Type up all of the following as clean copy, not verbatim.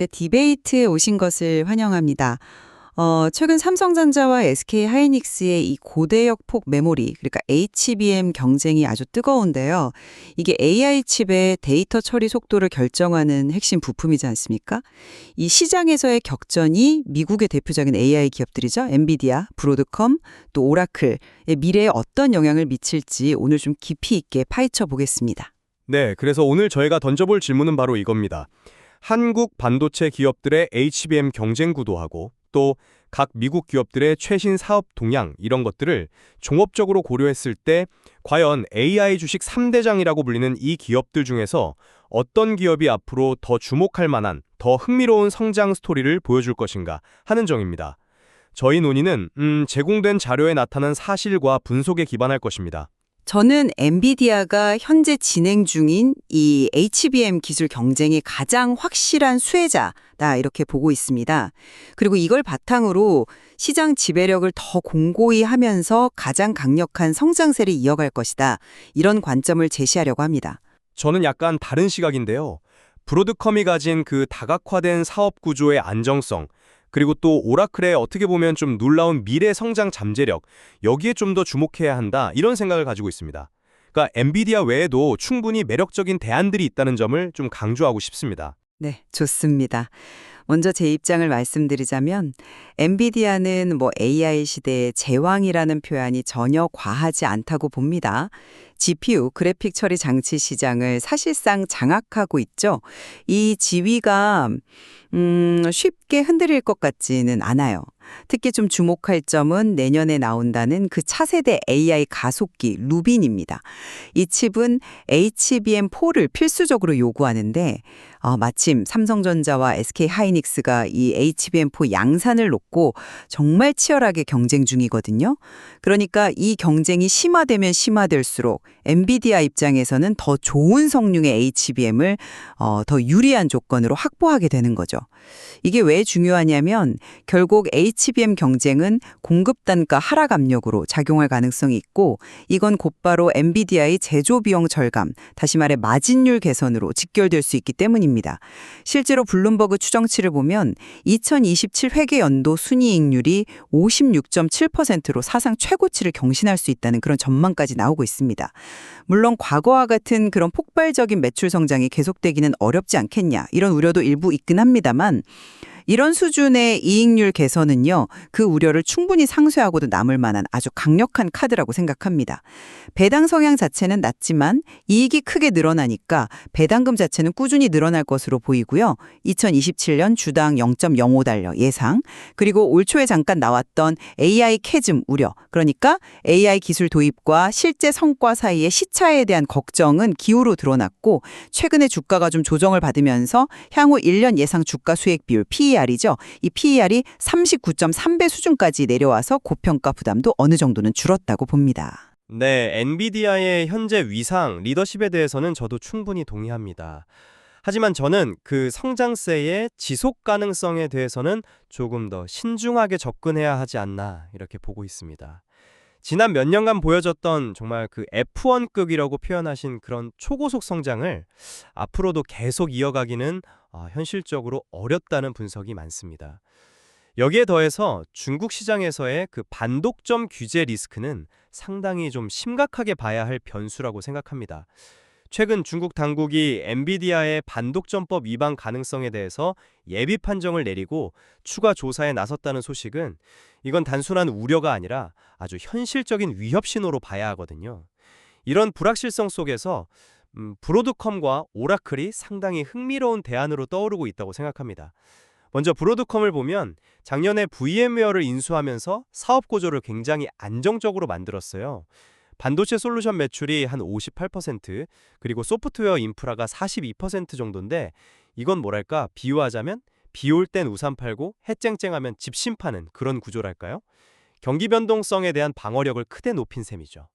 네, 디베이트에 오신 것을 환영합니다. 최근 삼성전자와 SK 하이닉스의 이 고대역 폭 메모리, 그러니까 HBM 경쟁이 아주 뜨거운데요. 이게 AI 칩의 데이터 처리 속도를 결정하는 핵심 부품이지 않습니까? 이 시장에서의 격전이 미국의 대표적인 AI 기업들이죠. 엔비디아, 브로드컴, 또 오라클의 미래에 어떤 영향을 미칠지 오늘 좀 깊이 있게 파헤쳐 보겠습니다. 네, 그래서 오늘 저희가 던져볼 질문은 바로 이겁니다. 한국 반도체 기업들의 HBM 경쟁 구도하고 또 각 미국 기업들의 최신 사업 동향 이런 것들을 종합적으로 고려했을 때 과연 AI 주식 3대장이라고 불리는 이 기업들 중에서 어떤 기업이 앞으로 더 주목할 만한 더 흥미로운 성장 스토리를 보여줄 것인가 하는 점입니다. 저희 논의는 제공된 자료에 나타난 사실과 분석에 기반할 것입니다. 저는 엔비디아가 현재 진행 중인 이 HBM 기술 경쟁의 가장 확실한 수혜자다 이렇게 보고 있습니다. 그리고 이걸 바탕으로 시장 지배력을 더 공고히 하면서 가장 강력한 성장세를 이어갈 것이다. 이런 관점을 제시하려고 합니다. 저는 약간 다른 시각인데요. 브로드컴이 가진 그 다각화된 사업 구조의 안정성, 그리고 또 오라클의 어떻게 보면 좀 놀라운 미래 성장 잠재력, 여기에 좀 더 주목해야 한다, 이런 생각을 가지고 있습니다. 그러니까 엔비디아 외에도 충분히 매력적인 대안들이 있다는 점을 좀 강조하고 싶습니다. 네, 좋습니다. 먼저 제 입장을 말씀드리자면 엔비디아는 AI 시대의 제왕이라는 표현이 전혀 과하지 않다고 봅니다. GPU, 그래픽 처리 장치 시장을 사실상 장악하고 있죠. 이 지위가 쉽게 흔들릴 것 같지는 않아요. 특히 좀 주목할 점은 내년에 나온다는 그 차세대 AI 가속기 루빈입니다. 이 칩은 HBM4를 필수적으로 요구하는데 마침 삼성전자와 SK 하이닉스가 이 HBM4 양산을 놓고 정말 치열하게 경쟁 중이거든요. 그러니까 이 경쟁이 심화되면 심화될수록 엔비디아 입장에서는 더 좋은 성능의 HBM을 더 유리한 조건으로 확보하게 되는 거죠. 이게 왜 중요하냐면 결국 HBM 경쟁은 공급 단가 하락 압력으로 작용할 가능성이 있고 이건 곧바로 엔비디아의 제조 비용 절감, 다시 말해 마진율 개선으로 직결될 수 있기 때문입니다. 실제로 블룸버그 추정치를 보면 2027 회계연도 순이익률이 56.7%로 사상 최고치를 경신할 수 있다는 그런 전망까지 나오고 있습니다. 물론 과거와 같은 그런 폭발적인 매출 성장이 계속되기는 어렵지 않겠냐 이런 우려도 일부 있긴 합니다만 이런 수준의 이익률 개선은요, 그 우려를 충분히 상쇄하고도 남을 만한 아주 강력한 카드라고 생각합니다. 배당 성향 자체는 낮지만 이익이 크게 늘어나니까 배당금 자체는 꾸준히 늘어날 것으로 보이고요. 2027년 주당 0.05달러 예상, 그리고 올 초에 잠깐 나왔던 AI 캐즘 우려, 그러니까 AI 기술 도입과 실제 성과 사이의 시차에 대한 걱정은 기후로 드러났고 최근에 주가가 좀 조정을 받으면서 향후 1년 예상 주가 수익 비율 PER이죠. 이 PER이 39.3배 수준까지 내려와서 고평가 부담도 어느 정도는 줄었다고 봅니다. 네, 엔비디아의 현재 위상, 리더십에 대해서는 저도 충분히 동의합니다. 하지만 저는 그 성장세의 지속 가능성에 대해서는 조금 더 신중하게 접근해야 하지 않나 이렇게 보고 있습니다. 지난 몇 년간 보여줬던 정말 그 F1급이라고 표현하신 그런 초고속 성장을 앞으로도 계속 이어가기는 현실적으로 어렵다는 분석이 많습니다. 여기에 더해서 중국 시장에서의 그 반독점 규제 리스크는 상당히 좀 심각하게 봐야 할 변수라고 생각합니다. 최근 중국 당국이 엔비디아의 반독점법 위반 가능성에 대해서 예비 판정을 내리고 추가 조사에 나섰다는 소식은 이건 단순한 우려가 아니라 아주 현실적인 위협 신호로 봐야 하거든요. 이런 불확실성 속에서 브로드컴과 오라클이 상당히 흥미로운 대안으로 떠오르고 있다고 생각합니다. 먼저 브로드컴을 보면 작년에 VM웨어를 인수하면서 사업 구조를 굉장히 안정적으로 만들었어요. 반도체 솔루션 매출이 한 58%, 그리고 소프트웨어 인프라가 42% 정도인데 이건 뭐랄까 비유하자면 비 올 땐 우산 팔고 해 쨍쨍하면 집 심파는 그런 구조랄까요? 경기 변동성에 대한 방어력을 크게 높인 셈이죠.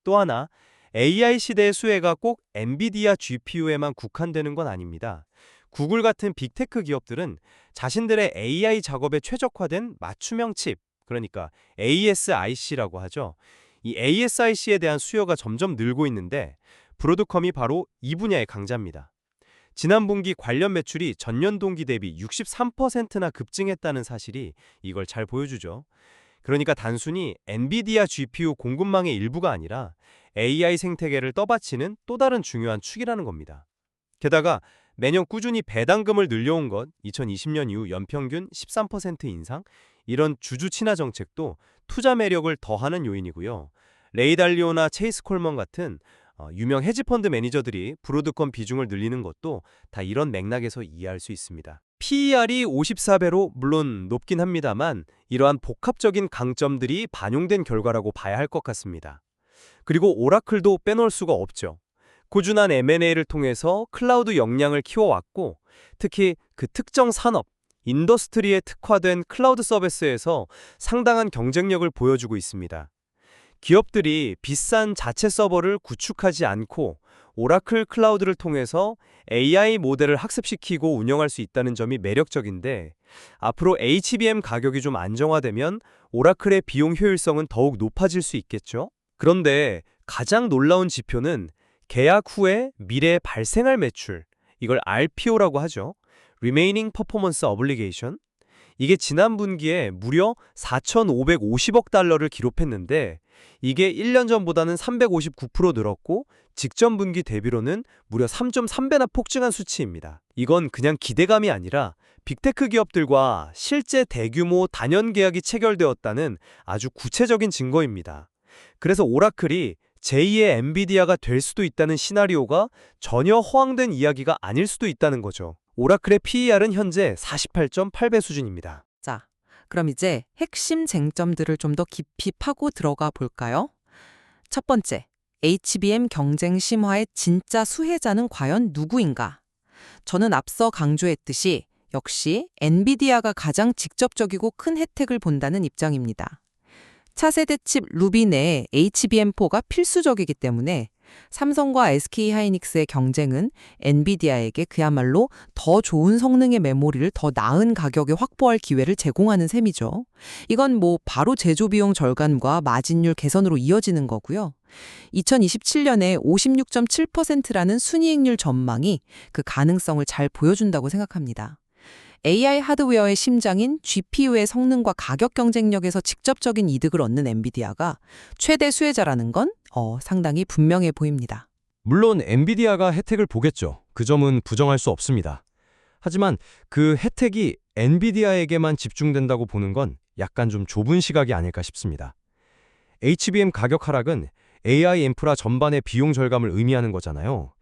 또 하나, AI 시대의 수혜가 꼭 엔비디아 GPU에만 국한되는 건 아닙니다. 구글 같은 빅테크 기업들은 자신들의 AI 작업에 최적화된 맞춤형 칩, 그러니까 ASIC라고 하죠. 이 ASIC에 대한 수요가 점점 늘고 있는데 브로드컴이 바로 이 분야의 강자입니다. 지난 분기 관련 매출이 전년 동기 대비 63%나 급증했다는 사실이 이걸 잘 보여주죠. 그러니까 단순히 엔비디아 GPU 공급망의 일부가 아니라 AI 생태계를 떠받치는 또 다른 중요한 축이라는 겁니다. 게다가 매년 꾸준히 배당금을 늘려온 것, 2020년 이후 연평균 13% 인상, 이런 주주 친화 정책도 투자 매력을 더하는 요인이고요. 레이 달리오나 체이스 콜먼 같은 유명 헤지펀드 매니저들이 브로드컴 비중을 늘리는 것도 다 이런 맥락에서 이해할 수 있습니다. PER이 54배로 물론 높긴 합니다만 이러한 복합적인 강점들이 반영된 결과라고 봐야 할 것 같습니다. 그리고 오라클도 빼놓을 수가 없죠. 꾸준한 M&A를 통해서 클라우드 역량을 키워왔고 특히 그 특정 산업, 인더스트리에 특화된 클라우드 서비스에서 상당한 경쟁력을 보여주고 있습니다. 기업들이 비싼 자체 서버를 구축하지 않고 오라클 클라우드를 통해서 AI 모델을 학습시키고 운영할 수 있다는 점이 매력적인데 앞으로 HBM 가격이 좀 안정화되면 오라클의 비용 효율성은 더욱 높아질 수 있겠죠? 그런데 가장 놀라운 지표는 계약 후에 미래에 발생할 매출, 이걸 RPO라고 하죠. Remaining Performance Obligation. 이게 지난 분기에 무려 4,550억 달러를 기록했는데 이게 1년 전보다는 359% 늘었고 직전 분기 대비로는 무려 3.3배나 폭증한 수치입니다. 이건 그냥 기대감이 아니라 빅테크 기업들과 실제 대규모 단연 계약이 체결되었다는 아주 구체적인 증거입니다. 그래서 오라클이 제2의 엔비디아가 될 수도 있다는 시나리오가 전혀 허황된 이야기가 아닐 수도 있다는 거죠. 오라클의 PER은 현재 48.8배 수준입니다. 자, 그럼 이제 핵심 쟁점들을 좀 더 깊이 파고 들어가 볼까요? 첫 번째, HBM 경쟁 심화의 진짜 수혜자는 과연 누구인가? 저는 앞서 강조했듯이 역시 엔비디아가 가장 직접적이고 큰 혜택을 본다는 입장입니다. 차세대 칩 루비 내에 HBM4가 필수적이기 때문에 삼성과 SK하이닉스의 경쟁은 엔비디아에게 그야말로 더 좋은 성능의 메모리를 더 나은 가격에 확보할 기회를 제공하는 셈이죠. 이건 바로 제조 비용 절감과 마진율 개선으로 이어지는 거고요. 2027년에 56.7%라는 순이익률 전망이 그 가능성을 잘 보여준다고 생각합니다. AI 하드웨어의 심장인 GPU의 성능과 가격 경쟁력에서 직접적인 이득을 얻는 엔비디아가 최대 수혜자라는 건 상당히 분명해 보입니다. 물론 엔비디아가 혜택을 보겠죠. 그 점은 부정할 수 없습니다. 하지만 그 혜택이 엔비디아에게만 집중된다고 보는 건 약간 좀 좁은 시각이 아닐까 싶습니다. HBM 가격 하락은 AI 인프라 전반의 비용 절감을 의미하는 거잖아요.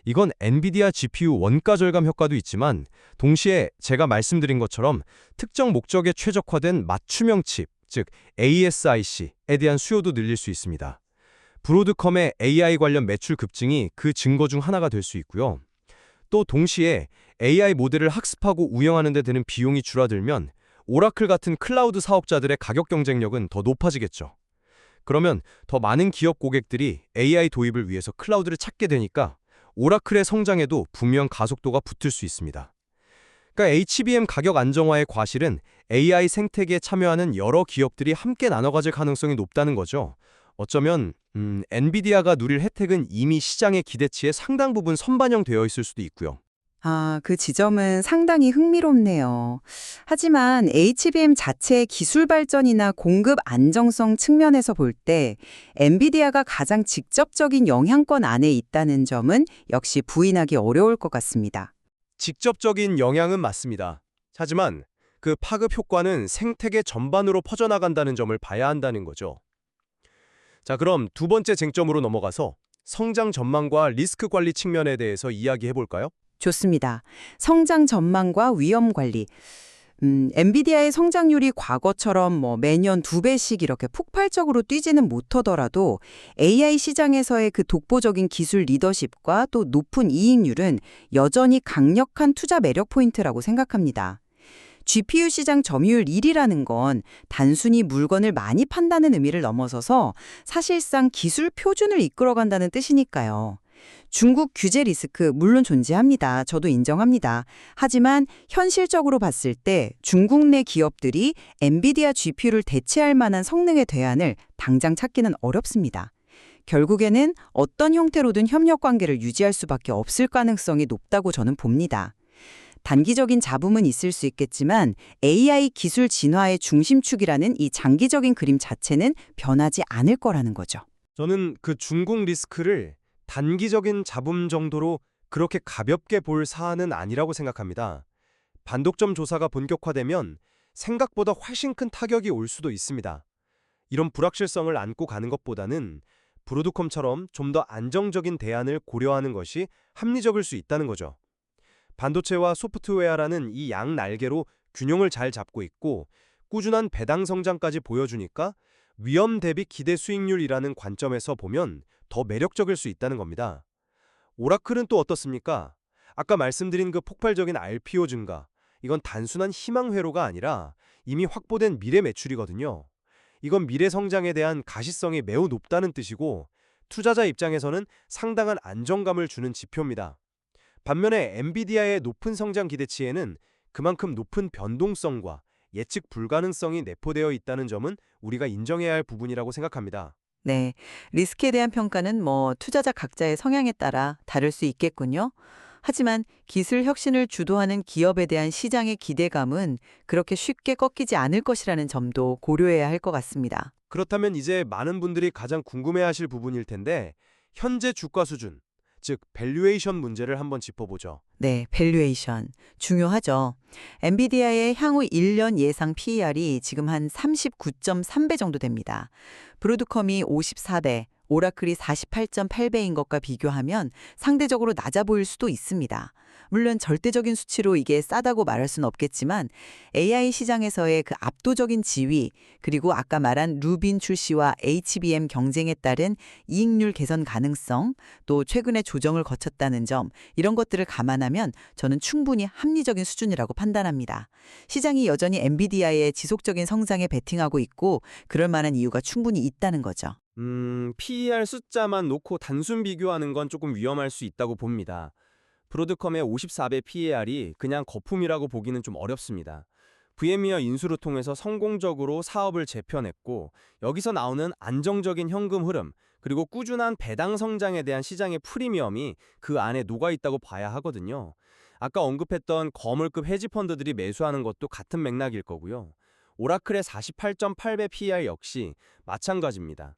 이건 엔비디아 GPU 원가 절감 효과도 있지만 동시에 제가 말씀드린 것처럼 특정 목적에 최적화된 맞춤형 칩, 즉 ASIC에 대한 수요도 늘릴 수 있습니다. 브로드컴의 AI 관련 매출 급증이 그 증거 중 하나가 될 수 있고요. 또 동시에 AI 모델을 학습하고 운영하는 데 드는 비용이 줄어들면 오라클 같은 클라우드 사업자들의 가격 경쟁력은 더 높아지겠죠. 그러면 더 많은 기업 고객들이 AI 도입을 위해서 클라우드를 찾게 되니까 오라클의 성장에도 분명 가속도가 붙을 수 있습니다. 그러니까 HBM 가격 안정화의 과실은 AI 생태계에 참여하는 여러 기업들이 함께 나눠 가질 가능성이 높다는 거죠. 어쩌면 엔비디아가 누릴 혜택은 이미 시장의 기대치에 상당 부분 선반영되어 있을 수도 있고요. 그 지점은 상당히 흥미롭네요. 하지만 HBM 자체의 기술 발전이나 공급 안정성 측면에서 볼 때 엔비디아가 가장 직접적인 영향권 안에 있다는 점은 역시 부인하기 어려울 것 같습니다. 직접적인 영향은 맞습니다. 하지만 그 파급 효과는 생태계 전반으로 퍼져나간다는 점을 봐야 한다는 거죠. 자, 그럼 두 번째 쟁점으로 넘어가서 성장 전망과 리스크 관리 측면에 대해서 이야기해 볼까요? 좋습니다. 성장 전망과 위험 관리. 엔비디아의 성장률이 과거처럼 매년 2배씩 이렇게 폭발적으로 뛰지는 못하더라도 AI 시장에서의 그 독보적인 기술 리더십과 또 높은 이익률은 여전히 강력한 투자 매력 포인트라고 생각합니다. GPU 시장 점유율 1위라는 건 단순히 물건을 많이 판다는 의미를 넘어서서 사실상 기술 표준을 이끌어간다는 뜻이니까요. 중국 규제 리스크 물론 존재합니다. 저도 인정합니다. 하지만 현실적으로 봤을 때 중국 내 기업들이 엔비디아 GPU를 대체할 만한 성능의 대안을 당장 찾기는 어렵습니다. 결국에는 어떤 형태로든 협력 관계를 유지할 수밖에 없을 가능성이 높다고 저는 봅니다. 단기적인 잡음은 있을 수 있겠지만 AI 기술 진화의 중심축이라는 이 장기적인 그림 자체는 변하지 않을 거라는 거죠. 저는 그 중국 리스크를 단기적인 잡음 정도로 그렇게 가볍게 볼 사안은 아니라고 생각합니다. 반독점 조사가 본격화되면 생각보다 훨씬 큰 타격이 올 수도 있습니다. 이런 불확실성을 안고 가는 것보다는 브로드컴처럼 좀 더 안정적인 대안을 고려하는 것이 합리적일 수 있다는 거죠. 반도체와 소프트웨어라는 이 양 날개로 균형을 잘 잡고 있고 꾸준한 배당 성장까지 보여주니까 위험 대비 기대 수익률이라는 관점에서 보면 더 매력적일 수 있다는 겁니다. 오라클은 또 어떻습니까? 아까 말씀드린 그 폭발적인 RPO 증가, 이건 단순한 희망 회로가 아니라 이미 확보된 미래 매출이거든요. 이건 미래 성장에 대한 가시성이 매우 높다는 뜻이고 투자자 입장에서는 상당한 안정감을 주는 지표입니다. 반면에 엔비디아의 높은 성장 기대치에는 그만큼 높은 변동성과 예측 불가능성이 내포되어 있다는 점은 우리가 인정해야 할 부분이라고 생각합니다. 네, 리스크에 대한 평가는 투자자 각자의 성향에 따라 다를 수 있겠군요. 하지만 기술 혁신을 주도하는 기업에 대한 시장의 기대감은 그렇게 쉽게 꺾이지 않을 것이라는 점도 고려해야 할 것 같습니다. 그렇다면 이제 많은 분들이 가장 궁금해하실 부분일 텐데 현재 주가 수준, 즉 밸류에이션 문제를 한번 짚어보죠. 네, 밸류에이션 중요하죠. 엔비디아의 향후 1년 예상 PER이 지금 한 39.3배 정도 됩니다. 브로드컴이 54배, 오라클이 48.8배인 것과 비교하면 상대적으로 낮아 보일 수도 있습니다. 물론 절대적인 수치로 이게 싸다고 말할 수는 없겠지만 AI 시장에서의 그 압도적인 지위, 그리고 아까 말한 루빈 출시와 HBM 경쟁에 따른 이익률 개선 가능성, 또 최근에 조정을 거쳤다는 점, 이런 것들을 감안하면 저는 충분히 합리적인 수준이라고 판단합니다. 시장이 여전히 엔비디아의 지속적인 성장에 베팅하고 있고 그럴 만한 이유가 충분히 있다는 거죠. PER 숫자만 놓고 단순 비교하는 건 조금 위험할 수 있다고 봅니다. 브로드컴의 54배 PER이 그냥 거품이라고 보기는 좀 어렵습니다. VM웨어 인수를 통해서 성공적으로 사업을 재편했고 여기서 나오는 안정적인 현금 흐름 그리고 꾸준한 배당 성장에 대한 시장의 프리미엄이 그 안에 녹아있다고 봐야 하거든요. 아까 언급했던 거물급 헤지펀드들이 매수하는 것도 같은 맥락일 거고요. 오라클의 48.8배 PER 역시 마찬가지입니다.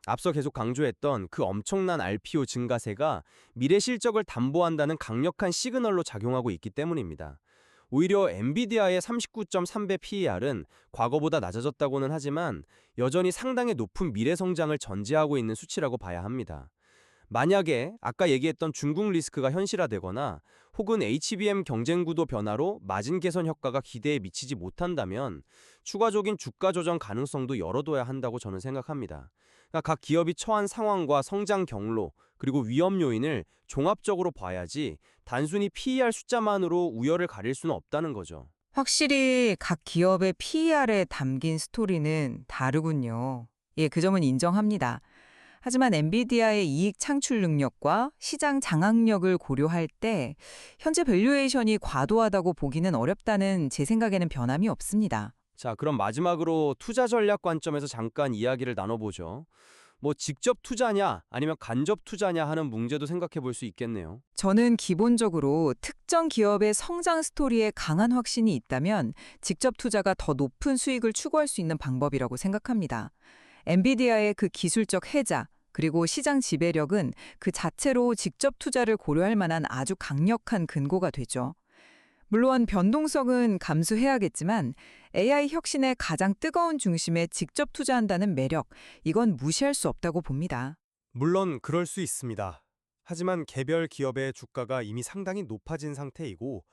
앞서 계속 강조했던 그 엄청난 RPO 증가세가 미래 실적을 담보한다는 강력한 시그널로 작용하고 있기 때문입니다. 오히려 엔비디아의 39.3배 PER은 과거보다 낮아졌다고는 하지만 여전히 상당히 높은 미래 성장을 전제하고 있는 수치라고 봐야 합니다. 만약에 아까 얘기했던 중국 리스크가 현실화되거나 혹은 HBM 경쟁 구도 변화로 마진 개선 효과가 기대에 미치지 못한다면 추가적인 주가 조정 가능성도 열어둬야 한다고 저는 생각합니다. 그러니까 각 기업이 처한 상황과 성장 경로 그리고 위험 요인을 종합적으로 봐야지 단순히 PER 숫자만으로 우열을 가릴 수는 없다는 거죠. 확실히 각 기업의 PER에 담긴 스토리는 다르군요. 예, 그 점은 인정합니다. 하지만 엔비디아의 이익 창출 능력과 시장 장악력을 고려할 때 현재 밸류에이션이 과도하다고 보기는 어렵다는 제 생각에는 변함이 없습니다. 자, 그럼 마지막으로 투자 전략 관점에서 잠깐 이야기를 나눠보죠. 직접 투자냐 아니면 간접 투자냐 하는 문제도 생각해 볼 수 있겠네요. 저는 기본적으로 특정 기업의 성장 스토리에 강한 확신이 있다면 직접 투자가 더 높은 수익을 추구할 수 있는 방법이라고 생각합니다. 엔비디아의 그 기술적 해자, 그리고 시장 지배력은 그 자체로 직접 투자를 고려할 만한 아주 강력한 근거가 되죠. 물론 변동성은 감수해야겠지만 AI 혁신의 가장 뜨거운 중심에 직접 투자한다는 매력, 이건 무시할 수 없다고 봅니다. 물론 그럴 수 있습니다. 하지만 개별 기업의 주가가 이미 상당히 높아진 상태이고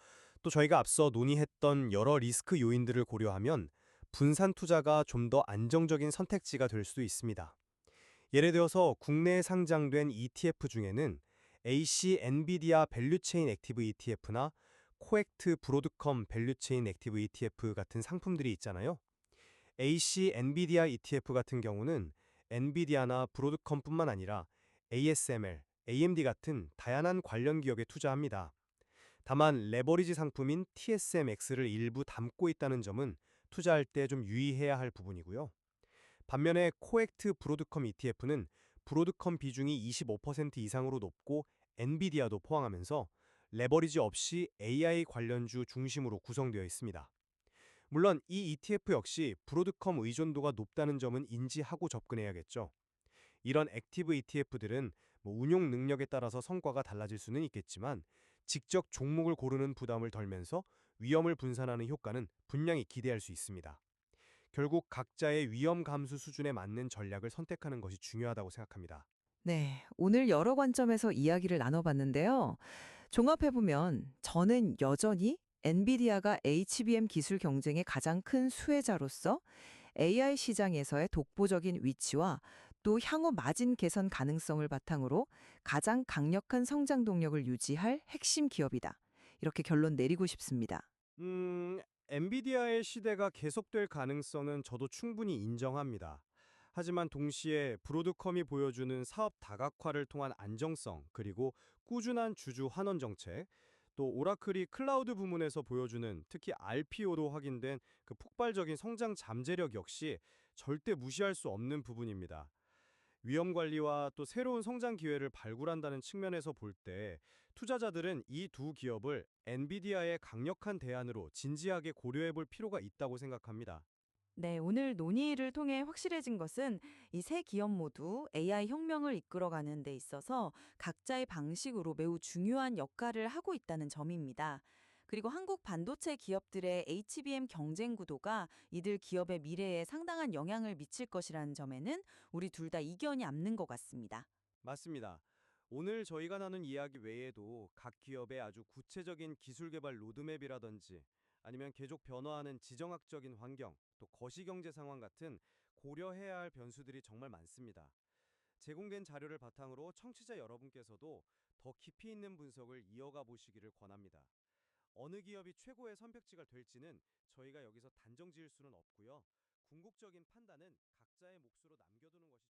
또 저희가 앞서 논의했던 여러 리스크 요인들을 고려하면 분산 투자가 좀 더 안정적인 선택지가 될 수도 있습니다. 예를 들어서 국내에 상장된 ETF 중에는 AC 엔비디아 밸류체인 액티브 ETF나 코액트 브로드컴 밸류체인 액티브 ETF 같은 상품들이 있잖아요. AC 엔비디아 ETF 같은 경우는 엔비디아나 브로드컴뿐만 아니라 ASML, AMD 같은 다양한 관련 기업에 투자합니다. 다만 레버리지 상품인 TSMX를 일부 담고 있다는 점은 투자할 때 좀 유의해야 할 부분이고요. 반면에 코액트 브로드컴 ETF는 브로드컴 비중이 25% 이상으로 높고 엔비디아도 포함하면서 레버리지 없이 AI 관련주 중심으로 구성되어 있습니다. 물론 이 ETF 역시 브로드컴 의존도가 높다는 점은 인지하고 접근해야겠죠. 이런 액티브 ETF들은 운용 능력에 따라서 성과가 달라질 수는 있겠지만 직접 종목을 고르는 부담을 덜면서 위험을 분산하는 효과는 분명히 기대할 수 있습니다. 결국 각자의 위험 감수 수준에 맞는 전략을 선택하는 것이 중요하다고 생각합니다. 네, 오늘 여러 관점에서 이야기를 나눠봤는데요. 종합해보면 저는 여전히 엔비디아가 HBM 기술 경쟁의 가장 큰 수혜자로서 AI 시장에서의 독보적인 위치와 또 향후 마진 개선 가능성을 바탕으로 가장 강력한 성장 동력을 유지할 핵심 기업이다. 이렇게 결론 내리고 싶습니다. 엔비디아의 시대가 계속될 가능성은 저도 충분히 인정합니다. 하지만 동시에 브로드컴이 보여주는 사업 다각화를 통한 안정성, 그리고 꾸준한 주주 환원 정책, 또 오라클이 클라우드 부문에서 보여주는 특히 RPO로 확인된 그 폭발적인 성장 잠재력 역시 절대 무시할 수 없는 부분입니다. 위험 관리와 또 새로운 성장 기회를 발굴한다는 측면에서 볼 때 투자자들은 이 두 기업을 엔비디아의 강력한 대안으로 진지하게 고려해 볼 필요가 있다고 생각합니다. 네, 오늘 논의를 통해 확실해진 것은 이 세 기업 모두 AI 혁명을 이끌어가는 데 있어서 각자의 방식으로 매우 중요한 역할을 하고 있다는 점입니다. 그리고 한국 반도체 기업들의 HBM 경쟁 구도가 이들 기업의 미래에 상당한 영향을 미칠 것이라는 점에는 우리 둘 다 이견이 없는 것 같습니다. 맞습니다. 오늘 저희가 나눈 이야기 외에도 각 기업의 아주 구체적인 기술 개발 로드맵이라든지 아니면 계속 변화하는 지정학적인 환경, 또 거시경제 상황 같은 고려해야 할 변수들이 정말 많습니다. 제공된 자료를 바탕으로 청취자 여러분께서도 더 깊이 있는 분석을 이어가 보시기를 권합니다. 어느 기업이 최고의 선택지가 될지는 저희가 여기서 단정 지을 수는 없고요. 궁극적인 판단은 각자의 몫으로 남겨두는 것이